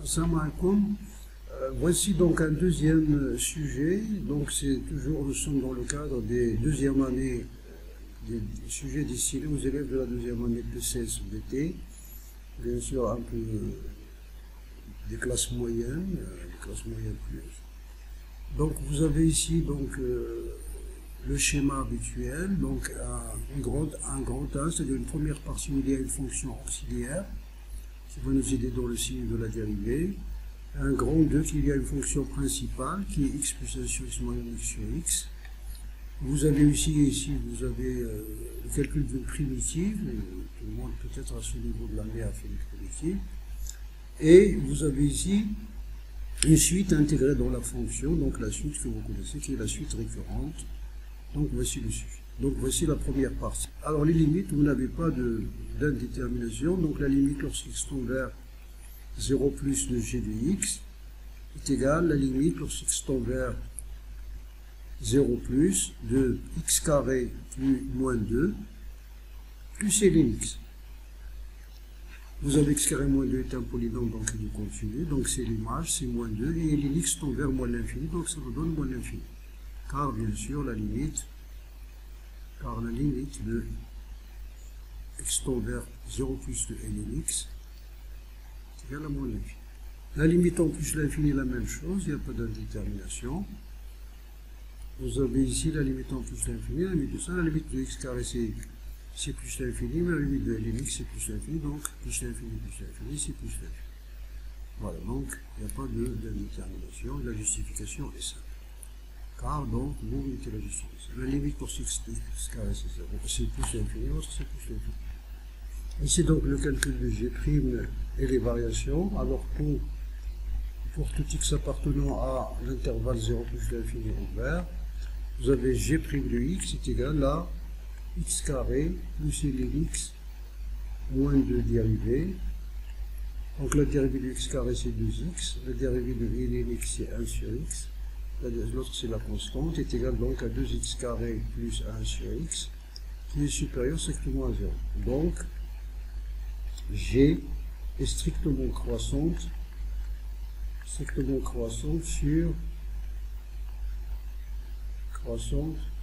Assalamu alaikum. Voici donc un deuxième sujet. Donc c'est toujours, nous sommes dans le cadre des deuxième années, des sujets destinés aux élèves de la deuxième année de PCS-BT. Bien sûr un peu des classes moyennes plus. Donc vous avez ici donc le schéma habituel, donc un grand A, c'est-à-dire une première partie où il y a une fonction auxiliaire qui va nous aider dans le signe de la dérivée. Un grand 2, qu'il y a une fonction principale qui est x plus 1 sur x moins x sur x. Vous avez ici vous avez le calcul d'une primitive, tout le monde peut-être à ce niveau de l'année a fait une primitive. Et vous avez ici une suite intégrée dans la fonction, donc la suite que vous connaissez, qui est la suite récurrente. Donc voici le sujet. Donc voici la première partie. Alors les limites, vous n'avez pas d'indétermination, donc la limite lorsqu'x tend vers 0 plus de g de x est égale à la limite lorsqu'x tend vers 0 plus de x carré plus moins 2 plus lnx. Vous avez x carré moins 2 est un polynôme, donc il est continu, donc c'est l'image, c'est moins 2, et lnx tend vers moins l'infini, donc ça nous donne moins l'infini. Car bien sûr la limite de x tend vers 0 plus de lnx est égale à moins l'infini. La limite en plus l'infini est la même chose, il n'y a pas d'indétermination. Vous avez ici la limite en plus l'infini, la limite de ça, la limite de x carré c'est plus l'infini, mais la limite de lnx c'est plus l'infini, donc plus l'infini, c'est plus l'infini. Voilà, donc il n'y a pas d'indétermination, la justification est simple. Car donc, vous mettez la justification. La limite pour x carré c'est 0, c'est plus l'infini, l'autre c'est plus l'infini. Ici donc le calcul de g' et les variations. Alors pour tout x appartenant à l'intervalle 0 plus l'infini ouvert, vous avez g' de x est égal à x carré plus lnx moins 2 dérivée. Donc la dérivée de x carré c'est 2x, la dérivée de lnx c'est 1 sur x, l'autre c'est la constante, est égale donc à 2x carré plus 1 sur x, qui est supérieur strictement à 0. Donc g est strictement croissante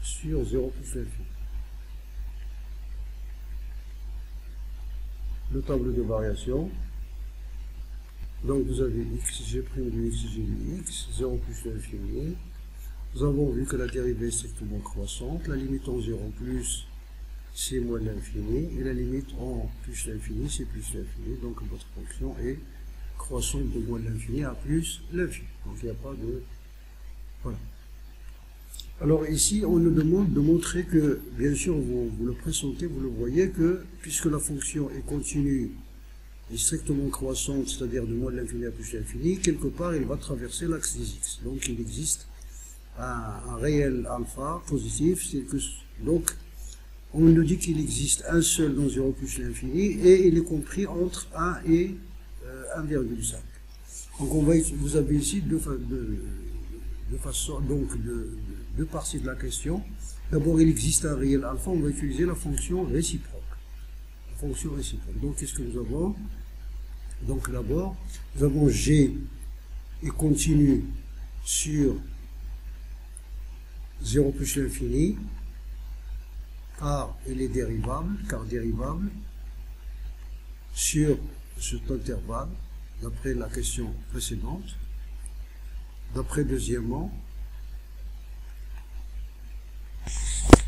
sur 0 plus l'infini. Le tableau de variation. Donc vous avez x, g' de x, g de x, 0 plus l'infini. Nous avons vu que la dérivée est strictement croissante. La limite en 0 plus, c'est moins l'infini. Et la limite en plus l'infini, c'est plus l'infini. Donc votre fonction est croissante de moins l'infini à plus l'infini. Donc il n'y a pas de... Voilà. Alors ici, on nous demande de montrer que, bien sûr, vous le pressentez, vous le voyez, que puisque la fonction est continue et strictement croissante, c'est-à-dire de moins l'infini à plus l'infini, quelque part, il va traverser l'axe des x. Donc il existe un réel alpha positif. Donc on nous dit qu'il existe un seul dans 0 plus l'infini, et il est compris entre 1 et 1,5. Donc vous avez ici deux parties de la question. D'abord, il existe un réel alpha, on va utiliser la fonction réciproque. Donc qu'est-ce que nous avons? Donc d'abord, nous avons g est continu sur 0 plus l'infini, car il est dérivable, sur cet intervalle, d'après la question précédente. D'après deuxièmement,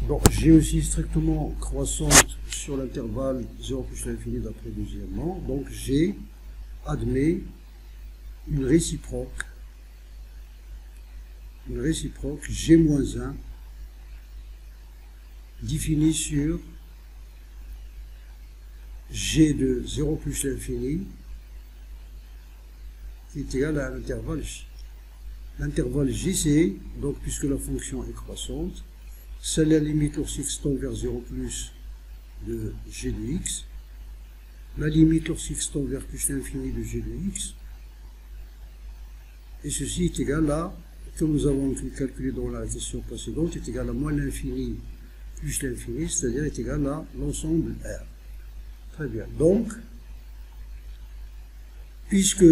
donc g aussi strictement croissante sur l'intervalle 0 plus l'infini d'après deuxièmement. Donc g admet une réciproque g-1 définie sur g de 0 plus l'infini qui est égal à l'intervalle j. L'intervalle j, c'est, donc puisque la fonction est croissante, c'est la limite lorsqu'x tend vers 0 plus de g de x, la limite lorsqu'x tend vers plus l'infini de g de x, et ceci est égal à, comme nous avons calculé dans la question précédente, est égal à moins l'infini plus l'infini, c'est-à-dire est égal à l'ensemble R. Très bien. Donc, puisque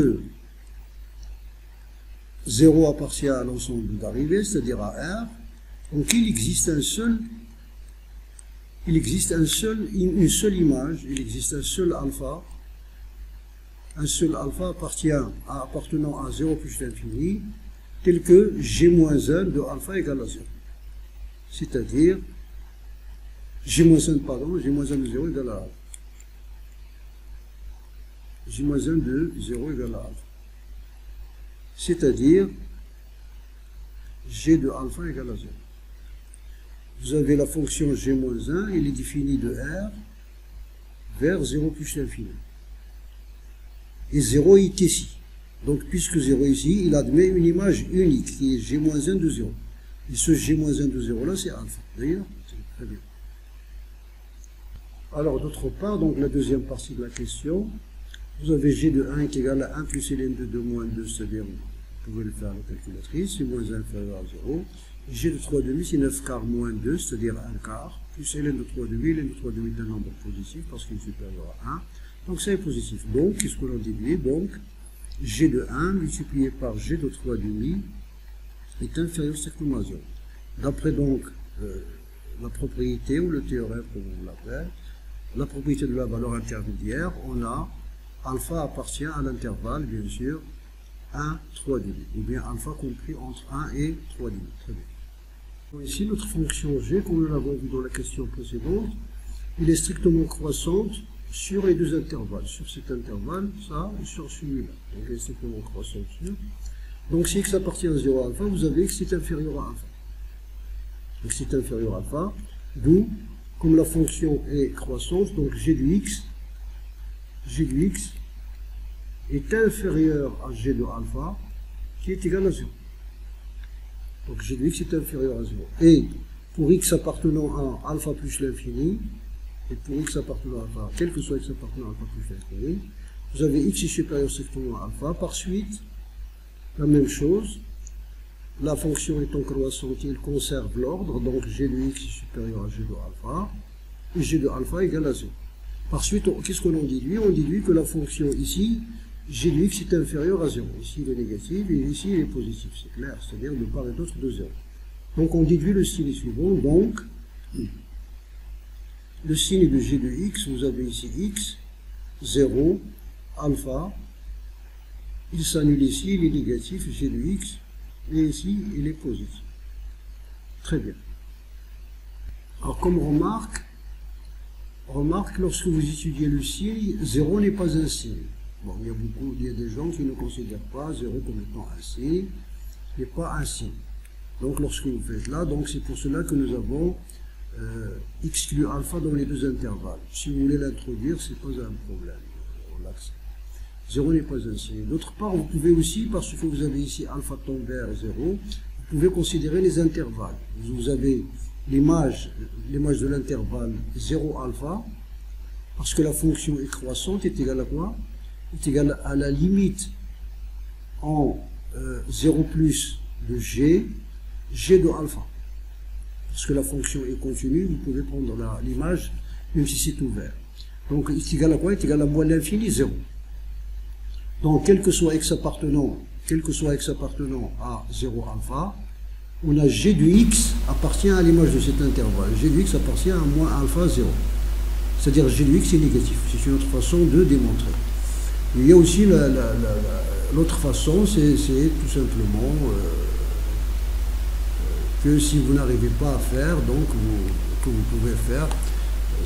0 appartient à l'ensemble d'arrivée, c'est-à-dire à R. Donc il existe une seule image, il existe un seul alpha. Un seul alpha appartenant à 0 plus l'infini, tel que G-1 de alpha égale à 0. C'est-à-dire, G-1 de 0 égale à alpha. G-1 de 0 égale à alpha. C'est-à-dire, G de alpha égale à 0. Vous avez la fonction G-1, elle est définie de R vers 0 plus l'infini. Et 0 est ici. Donc, puisque 0 est ici, il admet une image unique, qui est G-1 de 0. Et ce G-1 de 0 là, c'est alpha. D'ailleurs, c'est très bien. Alors, d'autre part, donc la deuxième partie de la question, vous avez G de 1 qui est égal à 1 plus ln de 2 moins 2, c'est-à-dire, vous pouvez le faire à la calculatrice, c'est moins 1 inférieur à 0. G de 3 demi, c'est 9 quarts moins 2, c'est-à-dire 1 quart, plus ln de 3 demi, ln de 3 demi est un nombre positif parce qu'il est supérieur à 1. Donc c'est positif. Donc, qu'est-ce que l'on déduit? Donc, G de 1 multiplié par G de 3 demi est inférieur strictement à 0. D'après donc la propriété ou le théorème comme on l'appelle, la propriété de la valeur intermédiaire, on a alpha appartient à l'intervalle, bien sûr, 1, 3 demi, ou bien alpha compris entre 1 et 3 demi. Très bien. Donc ici, notre fonction G, comme nous l'avons vu dans la question précédente, il est strictement croissante sur les deux intervalles, sur cet intervalle, ça, et sur celui-là. Donc, il est strictement croissant sur. Donc, si x appartient à 0 alpha, vous avez x est inférieur à alpha. Donc, c'est inférieur à alpha, d'où, comme la fonction est croissante, donc g du x est inférieur à g de alpha, qui est égal à 0. Donc, g de x est inférieur à 0. Et, pour x appartenant à alpha plus l'infini, et pour x appartenant à alpha, quel que soit x appartenant à alpha plus l'infini, vous avez x est supérieur strictement à alpha. Par suite, la même chose, la fonction étant croissante, il conserve l'ordre, donc g de x est supérieur à g de alpha, et g de alpha égale à 0. Par suite, qu'est-ce qu'on en déduit? On déduit que la fonction ici, g de x est inférieur à 0. Ici, il est négatif, et ici, il est positif. C'est clair, c'est-à-dire de part et d'autre de 0. Donc, on déduit le signe suivant, donc, le signe de g de x, vous avez ici x, 0, alpha, il s'annule ici, il est négatif, g de x, et ici, il est positif. Très bien. Alors, comme remarque, lorsque vous étudiez le signe, 0 n'est pas un signe. Bon, il y a des gens qui ne considèrent pas 0 comme étant un signe, ce n'est pas un signe. Donc, lorsque vous faites là, donc c'est pour cela que nous avons exclu alpha dans les deux intervalles. Si vous voulez l'introduire, ce n'est pas un problème. On l'accepte. 0 n'est pas un signe. D'autre part, vous pouvez aussi, parce que vous avez ici alpha tend vers 0, vous pouvez considérer les intervalles. Vous avez l'image de l'intervalle 0 alpha, parce que la fonction est croissante, est égale à quoi? Est égale à la limite en 0 plus de g de alpha. Parce que la fonction est continue, vous pouvez prendre l'image, même si c'est ouvert. Donc, est égal à quoi? Est égal à moins l'infini, 0. Donc, quel que soit x appartenant à 0 alpha, on a g de x appartient à l'image de cet intervalle. G de x appartient à moins alpha 0. C'est-à-dire g de x est négatif. C'est une autre façon de démontrer. Il y a aussi l'autre façon, c'est tout simplement que si vous n'arrivez pas à faire, donc que vous pouvez faire,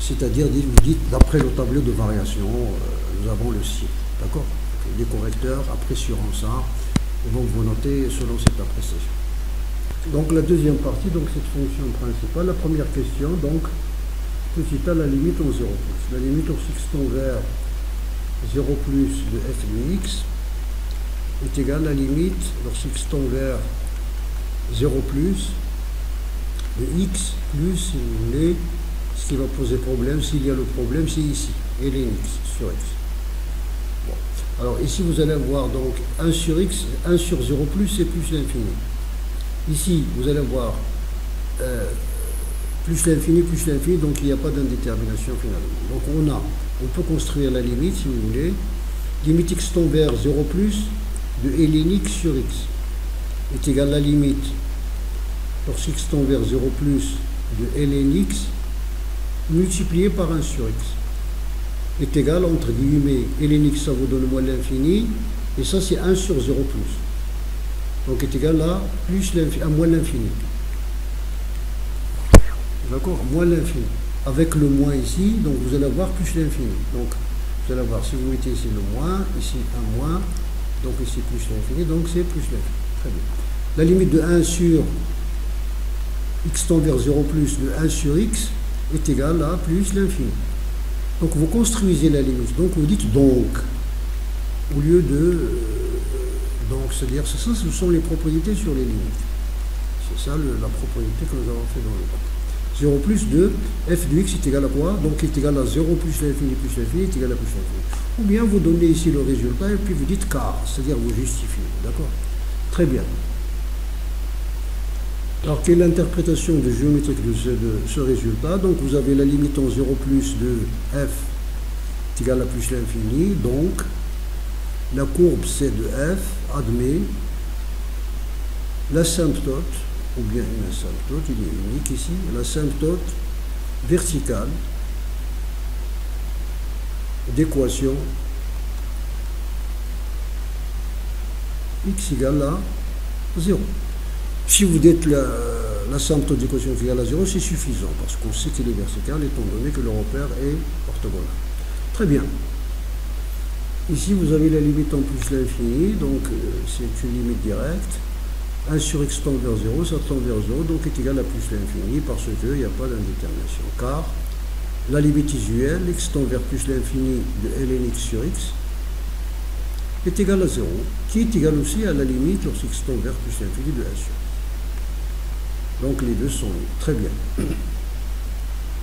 c'est-à-dire vous dites d'après le tableau de variation, nous avons le signe, d'accord? Les correcteurs apprécieront ça et vont vous noter selon cette appréciation. Donc la deuxième partie, donc cette fonction principale, la première question, donc petit a la limite en 0 plus. La limite en x tend vers 0 plus de f de x est égale à la limite lorsque x tend vers 0 plus de x plus, si vous voulez, ce qui va poser problème, s'il y a le problème, c'est ici, et ln x sur x. Bon. Alors ici, vous allez voir donc 1 sur x, 1 sur 0 plus, c'est plus l'infini. Ici, vous allez voir plus l'infini, donc il n'y a pas d'indétermination finalement. Donc on peut construire la limite, si vous voulez, limite x tend vers 0 plus de ln x sur x. est égal à la limite lorsque x tend vers 0 plus de ln x multiplié par 1 sur x est égal, entre guillemets, ln x ça vous donne moins l'infini, et ça c'est 1 sur 0 plus. Donc est égal à, à moins l'infini. D'accord? Moins l'infini. Avec le moins ici, donc vous allez avoir plus l'infini. Donc vous allez avoir, si vous mettez ici le moins, ici un moins, donc ici plus l'infini, donc c'est plus l'infini. Très bien. La limite de 1 sur x tend vers 0 plus de 1 sur x est égal à plus l'infini. Donc vous construisez la limite. Donc vous dites donc, au lieu de donc, c'est-à-dire, ça, ce sont les propriétés sur les limites. C'est ça la propriété que nous avons fait dans le cours. 0 plus de f de x est égal à quoi? Donc est égal à 0 plus l'infini est égal à plus l'infini. Ou bien vous donnez ici le résultat et puis vous dites car, c'est-à-dire vous justifiez. D'accord? Très bien. Alors, quelle est l'interprétation de géométrique de ce résultat? Donc, vous avez la limite en 0 plus de f est égal à plus l'infini. Donc, la courbe C de f admet l'asymptote, ou bien une asymptote, il est unique ici, l'asymptote verticale d'équation x égale à 0. Si vous dites l'asymptote d'équation x égale à 0, c'est suffisant, parce qu'on sait qu'il est vertical, étant donné que le repère est orthogonal. Très bien. Ici, vous avez la limite en plus l'infini, donc c'est une limite directe. 1 sur x tend vers 0, ça tend vers 0, donc est égal à plus l'infini, parce qu'il n'y a pas d'indétermination. Car la limite usuelle, x tend vers plus l'infini de ln x sur x, est égal à 0, qui est égal aussi à la limite lorsque x tend vers plus l'infini de 1 sur x. Donc les deux sont très bien.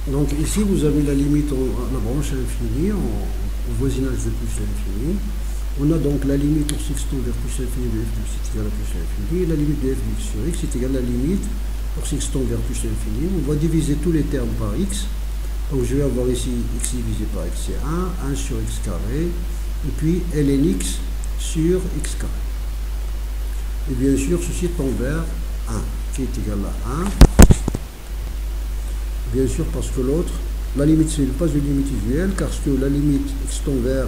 Donc ici, vous avez la limite à la branche infinie, au voisinage de plus l'infini. On a donc la limite lorsque x tend vers plus l'infini de f de x est égal à plus l'infini, et la limite de f de x sur x est égale à la limite lorsque x tend vers plus l'infini. On va diviser tous les termes par x. Donc je vais avoir ici x divisé par x, c'est 1 sur x carré, et puis ln x sur x carré. Et bien sûr, ceci tend vers 1, qui est égal à 1. Bien sûr, parce que l'autre, la limite, ce n'est pas une limite usuelle, car que la limite x tend vers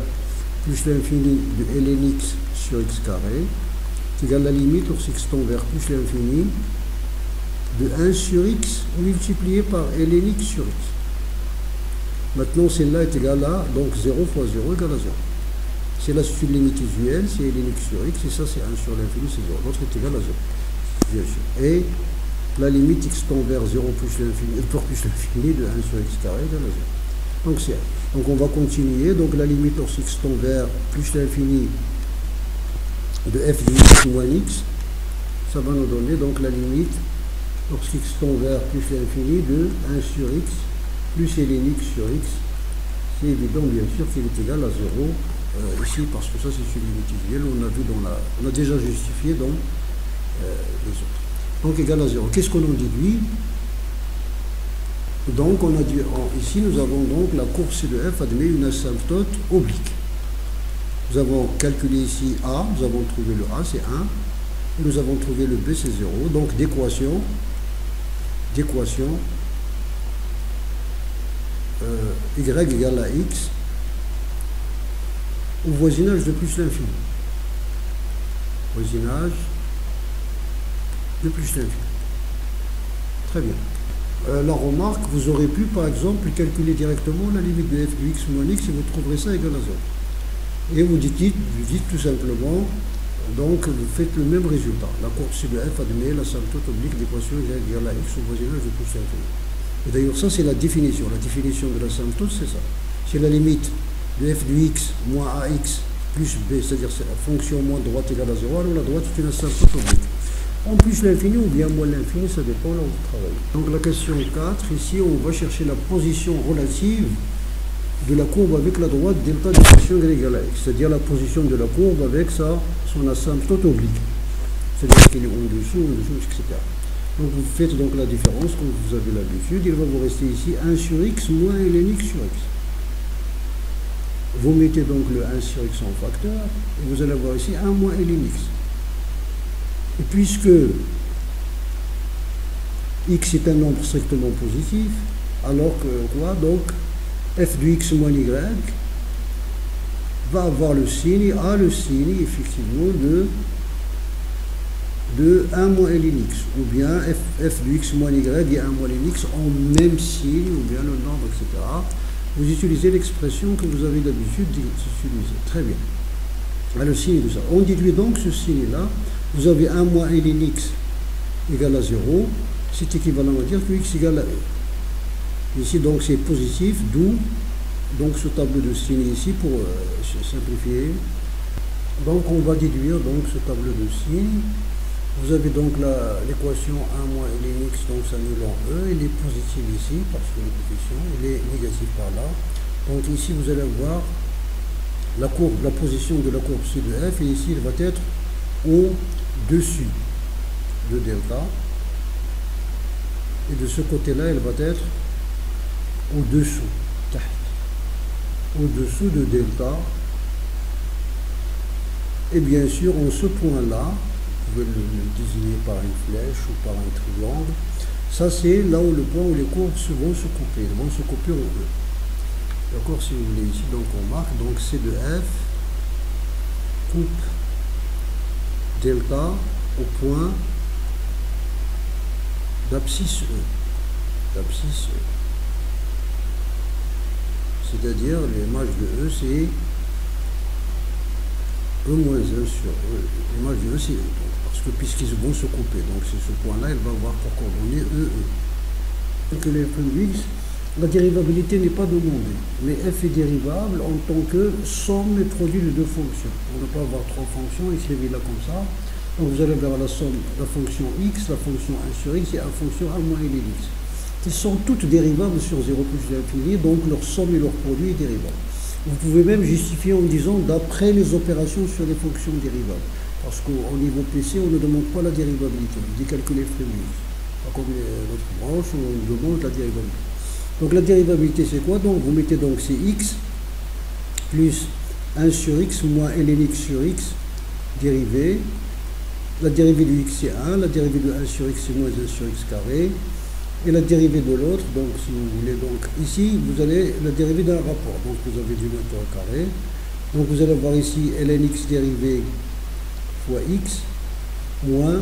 plus l'infini de ln x sur x carré est égal à la limite lorsque x tend vers plus l'infini de 1 sur x multiplié par ln x sur x. Maintenant, celle-là est égale à, donc 0 fois 0 égale à 0. C'est là une limite usuelle, c'est ln x sur x, et ça c'est 1 sur l'infini, c'est 0. L'autre est égal à 0, bien sûr. Et la limite x tend vers 0 plus l'infini, pour plus l'infini de 1 sur x carré égale à 0. Donc c'est 1. Donc on va continuer. Donc la limite lorsque x tend vers plus l'infini de f de x moins x, ça va nous donner donc la limite lorsque x tend vers plus l'infini de 1 sur x plus ln x sur x. C'est évident bien sûr qu'il est égal à 0 ici, parce que ça c'est une limite usuelle, on a déjà justifié dans les autres. Donc égal à 0. Qu'est-ce qu'on en déduit? Donc on a dit, ici nous avons donc la courbe C de f admet une asymptote oblique. Nous avons calculé ici A, nous avons trouvé le A, c'est 1, et nous avons trouvé le B, c'est 0. Donc d'équation y égale à x au voisinage de plus l'infini. Voisinage de plus l'infini. Très bien. La remarque, vous aurez pu par exemple calculer directement la limite de f de x moins x et vous trouverez ça égal à 0. Et vous dites tout simplement, donc vous faites le même résultat. La courbe C de f admet l'asymptote oblique d'équation y égale à x au voisinage de plus l'infini. Et d'ailleurs ça c'est la définition. La définition de l'asymptote c'est ça. C'est la limite de f de x moins ax plus b, c'est-à-dire la fonction moins droite égale à 0, alors la droite est une asymptote oblique. En plus l'infini ou bien moins l'infini, ça dépend là où vous travaillez. Donc la question 4, ici on va chercher la position relative de la courbe avec la droite delta d'équation égale à x, c'est-à-dire la position de la courbe avec son asymptote oblique, c'est-à-dire qu'il est en dessous, etc. Donc vous faites donc la différence comme vous avez l'habitude, il va vous rester ici 1 sur x moins ln x sur x. Vous mettez donc le 1 sur x en facteur, et vous allez avoir ici 1 moins ln x. Et puisque x est un nombre strictement positif, alors que quoi? Donc f de x moins y va avoir le signe, le signe effectivement de 1 moins ln x, ou bien f de x moins y et 1 moins ln x en même signe, ou bien le nombre, etc. Vous utilisez l'expression que vous avez l'habitude d'utiliser. Très bien. Le signe de ça. On déduit donc ce signe-là. Vous avez 1 moins ln x égale à 0. C'est équivalent à dire que x égale à e. Ici, donc, c'est positif, d'où donc ce tableau de signes ici pour simplifier. Donc, on va déduire donc ce tableau de signes. Vous avez donc l'équation 1 moins ln x, donc s'annule en e. Il est positif ici parce que le coefficient, il est négatif par là. Donc, ici, vous allez voir la courbe, la position de la courbe C de f, et ici, il va être au-dessus de delta. Et de ce côté-là, elle va être au-dessous. Au-dessous de delta. Et bien sûr, en ce point-là, vous pouvez le désigner par une flèche ou par un triangle. Ça, c'est là où le point où les courbes vont se couper. Elles vont se couper en E. D'accord, si vous voulez, ici, donc on marque, donc C de F coupe delta au point d'abscisse E. D'abscisse E. C'est-à-dire, l'image de E, c'est E moins 1 sur E. L'image de E, c'est E. Parce que puisqu'ils vont se couper, donc c'est ce point-là, il va avoir pour coordonnées E, E. Donc les f de x, la dérivabilité n'est pas demandée, mais f est dérivable en tant que somme et produit de deux fonctions. On ne peut pas avoir trois fonctions, écrivez-la comme ça. Donc vous allez vers la somme, la fonction x, la fonction 1 sur x et la fonction 1 moins ln x. Elles sont toutes dérivables sur 0 plus l'infini, donc leur somme et leur produit est dérivable. Vous pouvez même justifier en disant d'après les opérations sur les fonctions dérivables. Parce qu'au niveau PC, on ne demande pas la dérivabilité, on dit calculer f de x. Pas comme l'autre branche, on demande la dérivabilité. Donc la dérivabilité c'est quoi? Donc vous mettez donc c'est x plus 1 sur x moins ln x sur x dérivée. La dérivée de x c'est 1, la dérivée de 1 sur x c'est moins 1 sur x carré. Et la dérivée de l'autre, donc si vous voulez, donc ici vous avez la dérivée d'un rapport. Donc vous avez du nôtre au carré. Donc vous allez voir ici ln x dérivée fois x moins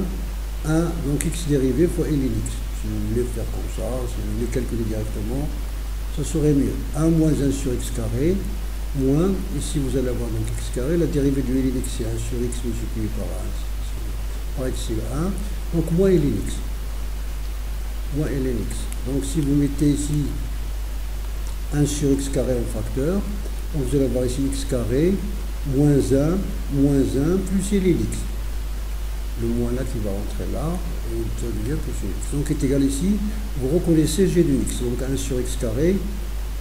1, donc x dérivé fois ln x. Si vous voulez faire comme ça, si vous voulez calculer directement, ça serait mieux. 1 moins 1 sur x carré, moins, ici vous allez avoir donc x carré, la dérivée de ln x c'est 1 sur x multiplié par 1, par x c'est 1, donc moins ln x. Moins ln x. Donc si vous mettez ici 1 sur x carré en facteur, donc vous allez avoir ici x carré, moins 1 plus ln x. Le moins là qui va rentrer là, et ça devient plus x. Donc est égal ici, vous reconnaissez g de x, donc 1 sur x carré,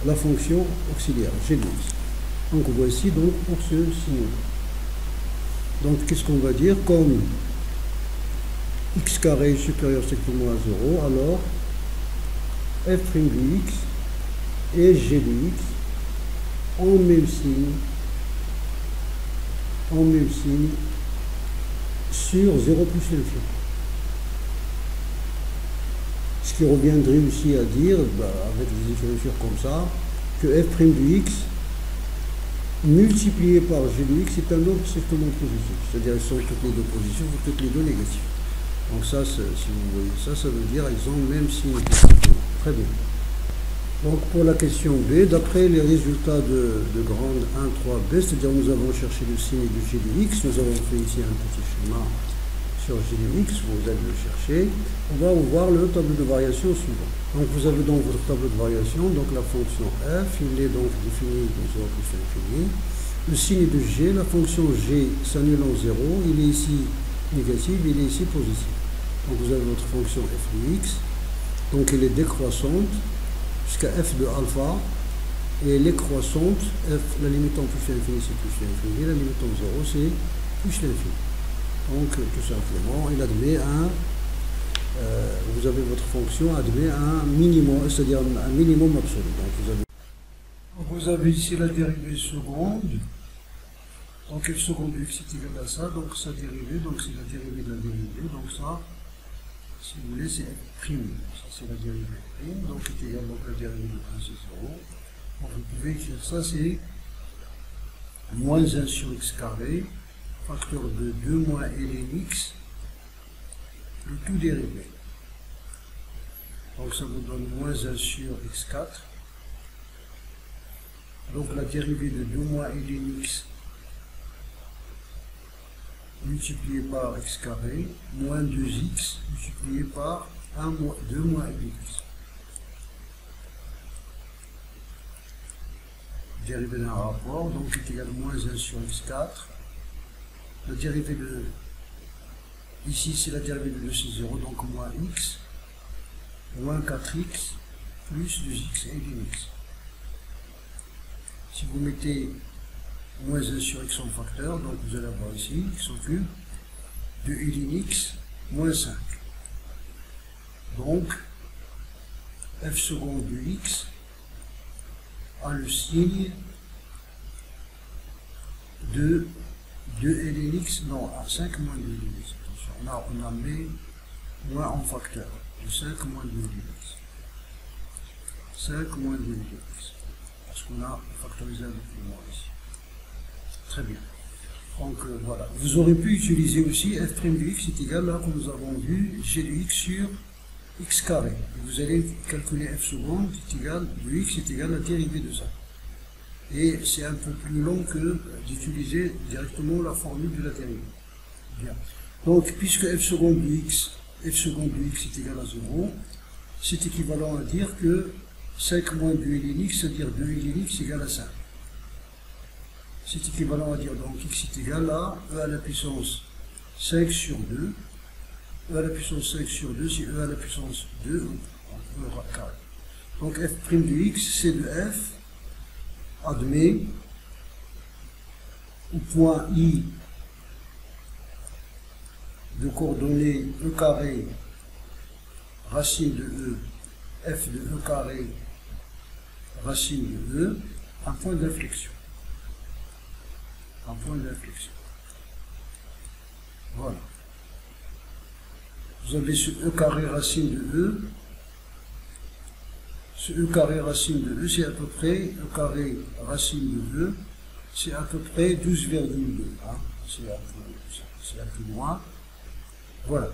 la fonction auxiliaire, g de x. Donc voici donc pour ce signe. Donc qu'est-ce qu'on va dire? Comme x carré est supérieur strictement à 0, alors f' de x et g de x en même signe sur 0 plus l'infini. Ce qui reviendrait aussi à dire, avec des écritures comme ça, que f' de x multiplié par g de x est un nombre strictement positif. C'est-à-dire qu'ils sont toutes les deux positifs ou toutes les deux négatives. Donc ça, si vous voyez ça, ça veut dire qu'ils ont le même signe. Très bien. Donc pour la question B, d'après les résultats de grande 1, 3B, c'est-à-dire nous avons cherché le signe du g de x, nous avons fait ici un petit schéma sur g de x, vous allez le chercher, on va voir le tableau de variation suivant. Donc vous avez donc votre tableau de variation, donc la fonction f, il est donc défini de 0 plus l'infini. Le signe de g, la fonction g s'annule en 0, il est ici négatif, il est ici positif. Donc vous avez votre fonction f de x, donc elle est décroissante jusqu'à f de alpha, et elle est croissante, f, la limite en plus l'infini c'est plus l'infini, la limite en 0 c'est plus l'infini. Donc tout simplement, il admet vous avez votre fonction admet un minimum, c'est-à-dire un minimum absolu. Donc vous avez ici la dérivée seconde Donc f seconde de x est égal à ça, donc sa dérivée, donc c'est la dérivée de la dérivée, donc ça, si vous voulez, c'est f prime, ça c'est la dérivée prime, donc est égal donc la dérivée de 1 c'est 0. Donc vous pouvez écrire ça, c'est moins 1 sur x carré, facteur de 2 moins ln x, le tout dérivé. Donc ça vous donne moins 1 sur x4. Donc la dérivée de 2 moins ln x multiplié par x carré, moins 2x multiplié par 2 moins ln x. Dérivée d'un rapport, donc est égal à moins 1 sur x4. La dérivée de... Ici, c'est la dérivée de 2, c'est 0, donc moins x, moins 4x, plus 2x et ln x. Si vous mettez moins 1 sur x en facteur, donc vous allez avoir ici, x au cube, de ln x, moins 5. Donc, f seconde de x a le signe de ln x, non, à 5 moins 2 ln x. Attention, on a mis moins en facteur, de 5 moins 2 ln x. 5 moins 2 ln x. Parce qu'on a factorisé avec le moins ici. Très bien. Donc voilà. Vous aurez pu utiliser aussi f' de x est égal à, comme nous avons vu, g de x sur x carré. Et vous allez calculer f seconde est égal, de x est égal à la dérivée de ça. Et c'est un peu plus long que d'utiliser directement la formule de la dérivée. Bien. Donc, puisque f seconde de x est égal à 0, c'est équivalent à dire que 5 moins 2 ln x, c'est-à-dire 2 ln x égale à 5. C'est équivalent à dire donc x est égal à e à la puissance 5 sur 2. E à la puissance 5 sur 2, c'est e à la puissance 2, e carré. Donc f' de x, c'est de f, admet, au point i de coordonnées e carré, racine de e, f de e carré, racine de e, un point d'inflexion. Un point d'inflexion. Voilà. Vous avez ce e carré racine de e. Ce e carré racine de e, c'est à peu près e carré racine de e, c'est à peu près 12,2. Hein. C'est un peu loin. Voilà.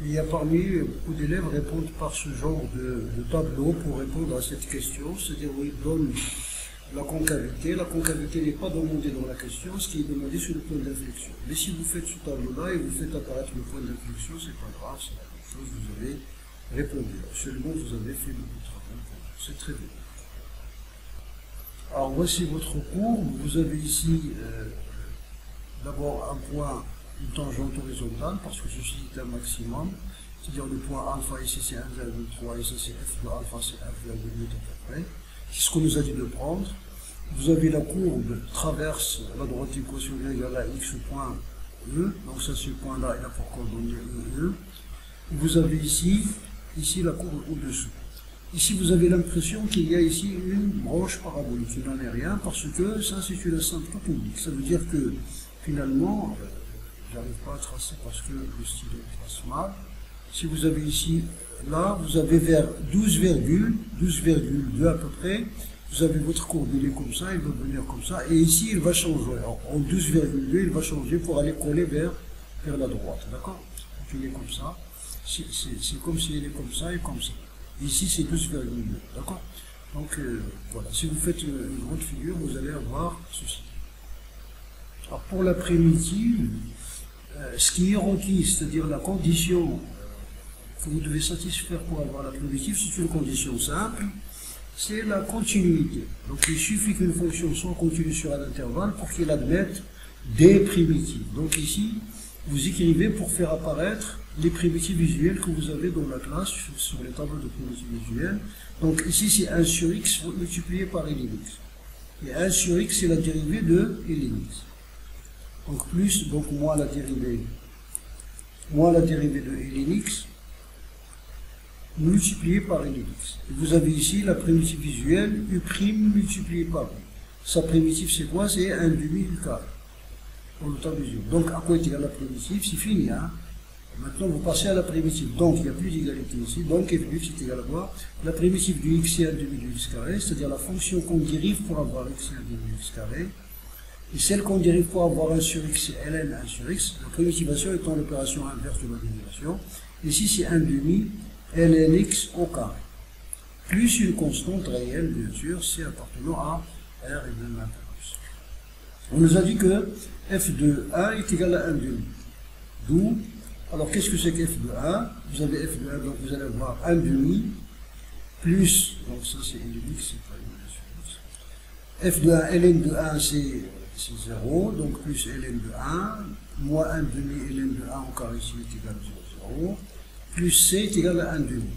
Il y a parmi beaucoup d'élèves répondent par ce genre de tableau pour répondre à cette question, c'est-à-dire où ils donnent la concavité. La concavité n'est pas demandée dans la question, ce qui est demandé sur le point d'inflexion. Mais si vous faites ce tableau-là et vous faites apparaître le point d'inflexion, c'est pas grave, c'est la même chose, vous avez répondu. Seulement, vous avez fait beaucoup de travail. C'est très bien. Alors, voici votre courbe. Vous avez ici d'abord un point, une tangente horizontale, parce que ceci est un maximum. C'est-à-dire le point alpha ici c'est 1,3 et ça c'est f de alpha c'est 1,8 à peu près. C'est ce qu'on nous a dit de prendre. Vous avez la courbe traverse la droite équation égale à x au point E. Donc ça ce point-là il a pour coordonner E. Vous avez ici la courbe au-dessous. Ici vous avez l'impression qu'il y a ici une branche parabolique. Il n'en est rien parce que ça c'est une asymptote oblique. Ça veut dire que finalement, j'arrive pas à tracer parce que le stylo trace mal. Si vous avez ici, là, vous avez vers 12,2 à peu près, vous avez votre courbe, il est comme ça, il va venir comme ça, et ici il va changer. Alors, en 12,2, il va changer pour aller coller vers la droite, d'accord? Donc il est comme ça, c'est comme s'il est comme ça et comme ça. Ici c'est 12,2, d'accord? Donc voilà, si vous faites une grande figure, vous allez avoir ceci. Alors pour la primitive, ce qui est requis, c'est-à-dire la condition que vous devez satisfaire pour avoir la primitive, c'est une condition simple, c'est la continuité. Donc il suffit qu'une fonction soit continue sur un intervalle pour qu'elle admette des primitives. Donc ici, vous écrivez pour faire apparaître les primitives visuelles que vous avez dans la classe sur les tableaux de primitives visuelles. Donc ici c'est 1 sur x multiplié par ln x. Et 1 sur x c'est la dérivée de ln x. Donc plus, donc moins la dérivée de ln x multiplié par ln x. Et vous avez ici la primitive visuelle u' multiplié par u. Sa primitive, c'est quoi? C'est 1 demi du carré. Pour le temps d'usure. Donc, à quoi est égal la primitive? C'est fini, hein? Maintenant, vous passez à la primitive. Donc, il n'y a plus d'égalité ici. Donc, f de x est égal à quoi? La primitive du x c'est 1 demi du x carré, c'est-à-dire la fonction qu'on dérive pour avoir x c'est 1 demi du x carré. Et celle qu'on dérive pour avoir 1 sur x, c'est ln 1 sur x. La primitivation étant l'opération inverse de la dérivation. Ici, c'est 1 demi ln x au carré. Plus une constante réelle, bien sûr, c'est appartenant à R et même à plus. On nous a dit que f de 1 est égal à 1 demi. D'où, alors qu'est-ce que c'est que f de 1? Vous avez f de 1, donc vous allez avoir 1 demi, plus, donc ça c'est 1 demi, c'est pas une f de 1, ln de 1 c'est 0, donc plus ln de 1, moins 1 demi ln de 1 au carré ici est égal à 0, plus c est égal à 1 demi.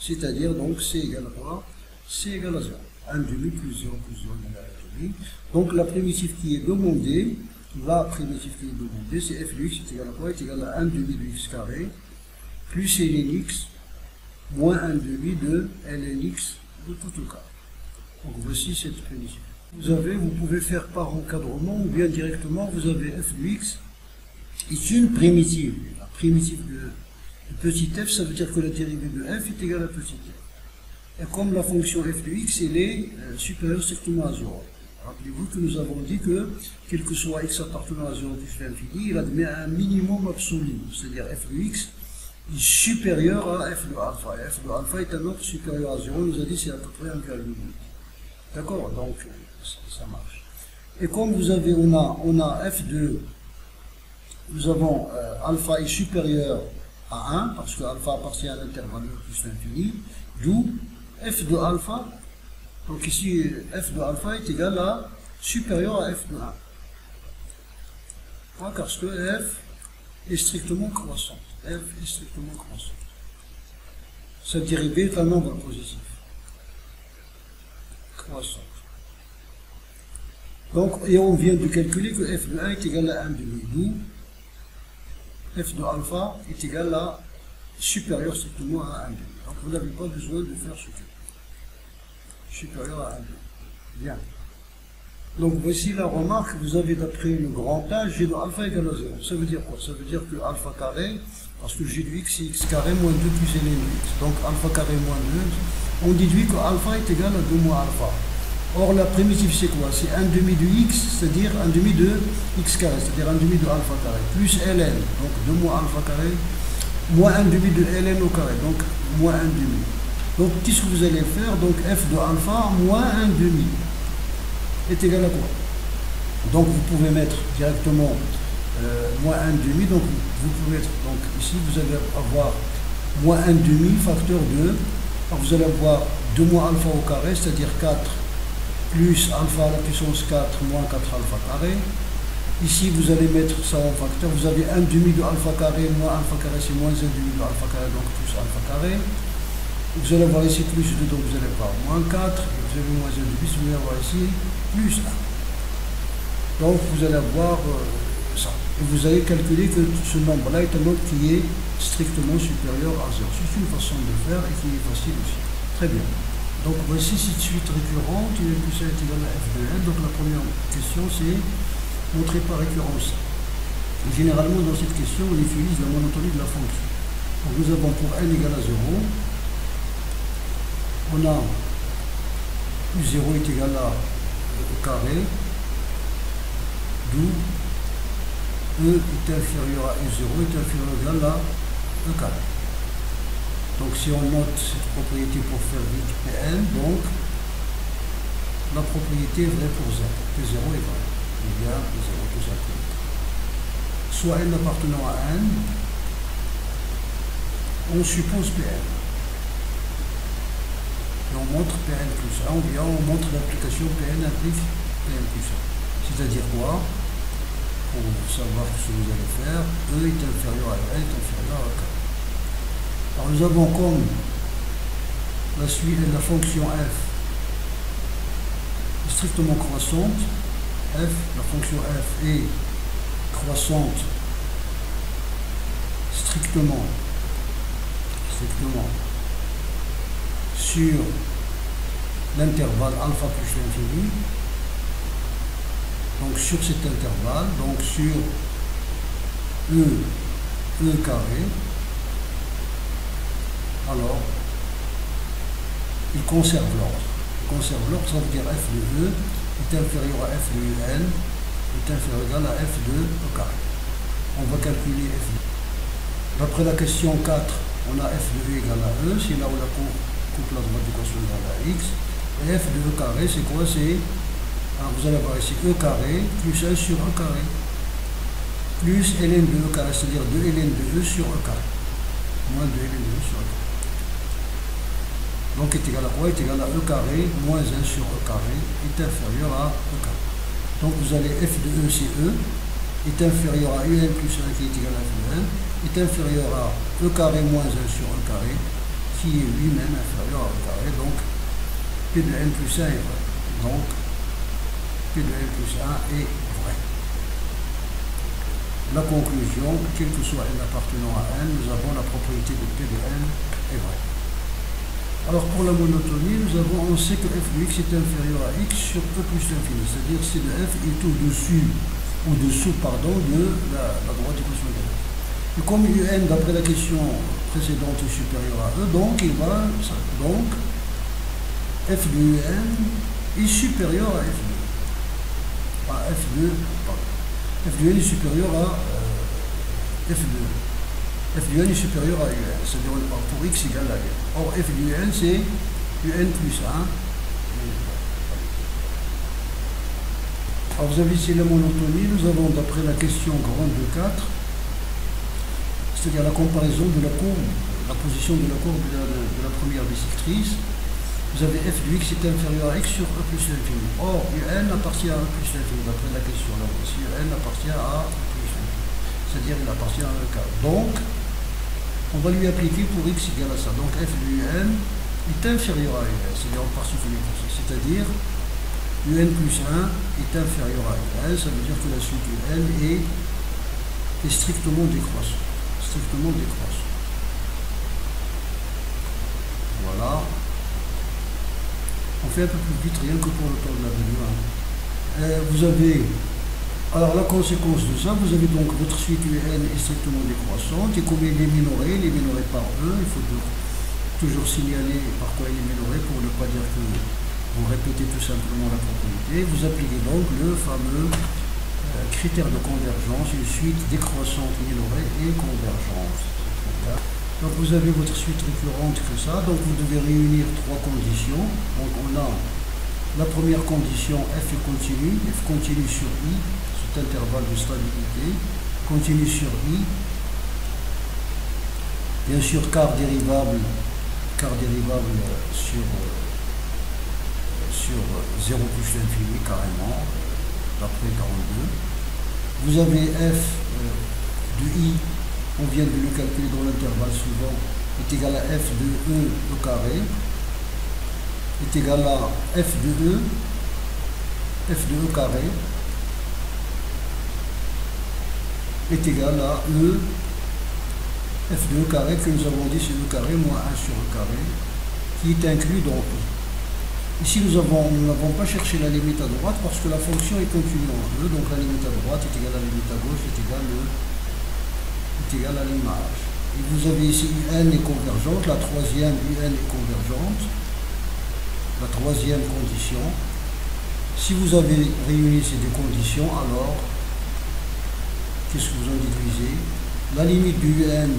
C'est-à-dire, donc, c égale à quoi? C égale à 0. 1 demi plus 0 plus 0 égale à 1 demi. Donc, la primitive qui est demandée, c'est f de x est égal à quoi? Est égal à 1 demi de x carré, plus ln x, moins 1 demi de ln x de tout le carré. Donc, voici cette primitive. Vous pouvez faire par encadrement ou bien directement, vous avez f de x est une primitive. La primitive de petit f, ça veut dire que la dérivée de f est égale à petit f. Et comme la fonction f de x, elle est supérieure strictement à 0. Rappelez-vous que nous avons dit que, quel que soit x appartenant à 0 plus l'infini, il admet un minimum absolu. C'est-à-dire f de x est supérieur à f de alpha. Et f de alpha est un autre supérieur à 0. On nous a dit c'est à peu près 1,8. D'accord? Donc, ça marche. Et comme vous avez, on a f de, nous avons alpha est supérieur à 1, parce que alpha appartient à l'intervalle plus l'infini, d'où f de alpha, donc ici f de alpha est égal à supérieur à f de 1. Pourquoi? Parce que f est strictement croissante. F est strictement croissante. Sa dérivée est un nombre positif. Croissante. Donc, et on vient de calculer que f de 1 est égal à 1 demi, d'où f de alpha est égal à supérieur strictement à 1 demi. Donc vous n'avez pas besoin de faire ce calcul. Supérieur à 1 demi. Bien. Donc voici la remarque, vous avez d'après le grand A, g de alpha égale à 0. Ça veut dire quoi? Ça veut dire que alpha carré, parce que g de x c'est x carré moins 2 plus ln de x. Donc alpha carré moins 2, on déduit que alpha est égal à 2 moins alpha. Or la primitive c'est quoi? C'est 1 demi de x, c'est-à-dire 1 demi de x carré, c'est-à-dire 1 demi de alpha carré, plus ln, donc 2 moins alpha carré, moins 1 demi de ln au carré, donc moins 1 demi. Donc qu'est-ce que vous allez faire? Donc f de alpha moins 1 demi est égal à quoi? Donc vous pouvez mettre directement moins 1 demi, donc vous pouvez mettre, donc ici vous allez avoir moins 1 demi facteur 2, alors vous allez avoir 2 moins alpha au carré, c'est-à-dire 4 plus alpha à la puissance 4 moins 4 alpha carré. Ici vous allez mettre ça en facteur, vous avez 1 demi de alpha carré moins alpha carré, c'est moins 1 demi de alpha carré, donc plus alpha carré. Vous allez avoir ici plus 2, donc vous allez avoir moins 4, vous avez moins 1 demi, vous allez avoir ici plus 1. Donc vous allez avoir ça. Et vous allez calculer que ce nombre-là est un nombre qui est strictement supérieur à 0. C'est une façon de faire et qui est facile aussi. Très bien. Donc voici cette suite récurrente, il est plus est égal à f de n. Donc la première question c'est montrer par récurrence. Et généralement dans cette question on utilise la monotonie de la fonction. Donc nous avons pour n égale à 0, on a plus 0 est égal à au carré, d'où e est inférieur à e0 est inférieur ou égal à e carré. Donc si on note cette propriété pour faire vite Pn, donc la propriété est vraie pour z. P0 est vrai. Il y a P0 tout simplement. Soit n appartenant à n, on suppose Pn. Et on montre Pn plus 1, ou bien on montre l'application Pn implique Pn plus 1. C'est-à-dire quoi? Pour savoir ce que vous allez faire, E est inférieur à N est inférieur à K. Alors nous avons comme la suite de la fonction f strictement croissante, la fonction f est croissante strictement sur l'intervalle alpha plus l'infini, Donc sur cet intervalle, donc sur E carré, alors il conserve l'ordre. Il conserve l'ordre, ça veut dire f de E est inférieur à f de UN est inférieur égal à f de E carré. On va calculer f de E. D'après la question 4, on a f de E égale à E, c'est là où la coupe la droite d'équation égale à x. Et f de E carré, c'est quoi? C'est, vous allez voir ici, E carré plus 1 sur E carré, plus ln de E carré, c'est-à-dire 2 ln de E sur E carré, moins 2 ln de E sur E carré. Donc est égal à quoi? Est égal à E carré moins 1 sur E carré est inférieur à E carré. Donc vous allez f de E, c'est E, est inférieur à UN plus 1 qui est égal à f de 1, est inférieur à E carré moins 1 sur E carré, qui est lui-même inférieur à E carré, donc P de N plus 1 est vrai. Donc P de N plus 1 est vrai. La conclusion, quel que soit N appartenant à N, nous avons la propriété de P de N est vraie. Alors pour la monotonie, on sait que f de x est inférieur à x sur E plus l'infini, c'est-à-dire C de f est au-dessous de la droite d'équation de f. Et comme UN, d'après la question précédente, est supérieur à E, donc f de UN est supérieur à f de E. F de N est supérieur à f de E. F de N est supérieur à UN, c'est-à-dire pour x égale à UN. Or, f de UN, c'est UN plus 1. Alors, vous avez ici la monotonie. Nous avons, d'après la question grande de 4, c'est-à-dire la comparaison de la courbe, la position de la courbe de la première bissectrice. Vous avez f de x est inférieur à x sur E plus l'infini. Or, UN appartient à E plus l'infini, d'après la question. Là aussi, UN appartient à E plus l'infini. C'est-à-dire il appartient à E carré. Donc, on va lui appliquer pour x égale à ça. Donc f de UN est inférieur à UN, c'est-à-dire en partie connectée. C'est-à-dire UN plus 1 est inférieur à UN, ça veut dire que la suite UN est strictement décroissante. Strictement décroissante. Voilà. On fait un peu plus vite, rien que pour le temps de la vidéo. Vous avez... Alors la conséquence de ça, vous avez donc votre suite UN est strictement décroissante, et comme elle est minorée par E, il faut toujours signaler par quoi elle est minorée pour ne pas dire que vous répétez tout simplement la propriété. Vous appliquez donc le fameux critère de convergence, une suite décroissante minorée et convergente. Donc vous avez votre suite récurrente que ça, donc vous devez réunir trois conditions. Donc on a la première condition, f est continu, f continue sur I, intervalle de stabilité, continue sur I, bien sûr quart dérivable sur 0 plus l'infini carrément, d'après 42. Vous avez f de I, on vient de le calculer dans l'intervalle suivant, est égal à f de E au carré, est égal à f de E carré, est égal à E, f de E carré, que nous avons dit c'est E carré moins 1 sur E carré, qui est inclus dans E. Ici, nous n'avons pas cherché la limite à droite parce que la fonction est continue en E, donc la limite à droite est égale à la limite à gauche est égale à l'image. Et vous avez ici UN est convergente, la troisième UN est convergente, la troisième condition. Si vous avez réuni ces deux conditions, alors qu'est-ce que vous en déduisez? La limite du UN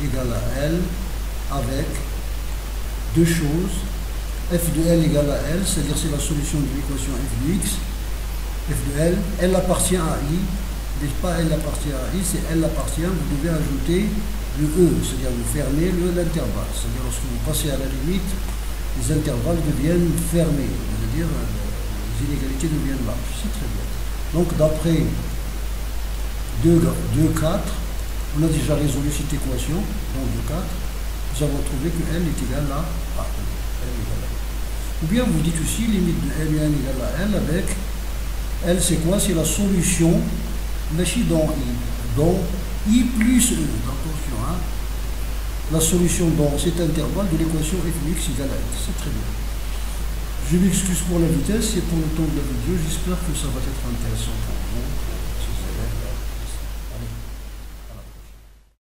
égale à L avec deux choses. F de L égale à L, c'est-à-dire c'est la solution de l'équation f de x. F de L, L appartient à I. Mais pas L appartient à I, c'est L appartient. Vous devez ajouter le E, c'est-à-dire vous fermez l'intervalle. C'est-à-dire lorsque vous passez à la limite, les intervalles deviennent fermés. C'est-à-dire les inégalités deviennent larges. C'est très bien. Donc d'après 2, 4, on a déjà résolu cette équation, donc 2, 4, nous avons trouvé que L est égal à A. Ou bien vous dites aussi limite de L égale à L avec L, c'est quoi? C'est la solution, machine dans I plus E. Attention, hein? La solution dans cet intervalle de l'équation f de x égale à x. C'est très bien. Je m'excuse pour la vitesse et pour le temps de la vidéo, j'espère que ça va être intéressant pour vous.